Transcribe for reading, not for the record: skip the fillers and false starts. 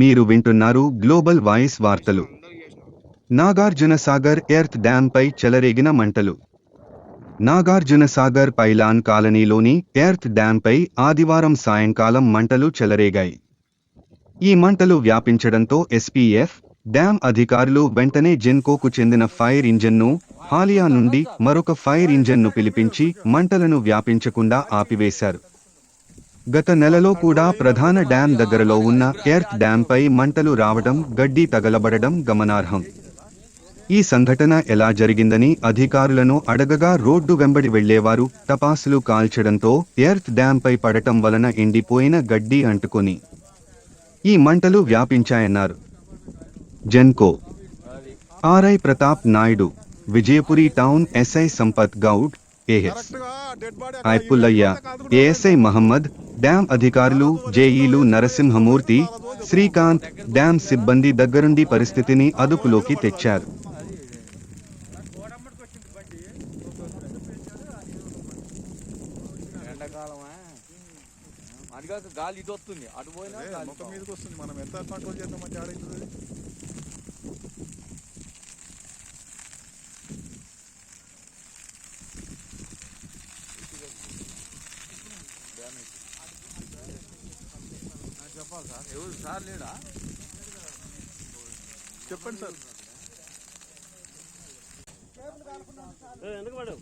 మీరు వింటున్నారు global voice వార్తలు. నాగార్జునసాగర్ ఎర్త్ డ్యాంపై చెలరేగిన మంటలు. నాగార్జునసాగర్ పైలాన్ కాలనీలోని ఎర్త్ డ్యాంపై ఆదివారం సాయంకాలం మంటలు చెలరేగాయి. ఈ మంటలు వ్యాపించడంతో ఎస్పీఎఫ్, డ్యాం అధికారులు వెంటనే జెన్కోకు చెందిన ఫైర్ ఇంజన్ను, హాలియా నుండి మరొక ఫైర్ ఇంజన్ను పిలిపించి మంటలను వ్యాపించకుండా ఆపివేశారు. గత నెలలో కూడా ప్రధాన డ్యాం దగ్గరలో ఉన్న ఎర్త్ డ్యాంపై మంటలు రావడం, గడ్డి తగలబడడం గమనార్హం. ఈ సంఘటన ఎలా జరిగిందని అధికారులను అడగగా రోడ్డు వెంబడి వెళ్లేవారు టపాసులు కాల్చడంతో ఎర్త్ డ్యాంపై పడటం వలన ఎండిపోయిన గడ్డి అంటుకొని ఈ మంటలు వ్యాపించాయన్నారు. Genco RI Pratap Naidu, Vijayapuri town SI Sampath Goud, ASI Pullaiah, ASI Mohammed, dam అధికారులు జేఈలు నరసింహమూర్తి, శ్రీకాంత్, డ్యాం సిబ్బంది దగ్గరుండి పరిస్థితిని అదుపులోకి తెచ్చారు. గాలి ఇది వస్తుంది, అటు పోయినా ముఖం మీదకి వస్తుంది. మనం ఎంత కంట్రోల్ చేద్దామంటే ఆడైతుంది. చెప్పాలి సార్, ఎవరు సార్ లేడా? చెప్పండి సార్. ఎందుకు మేడం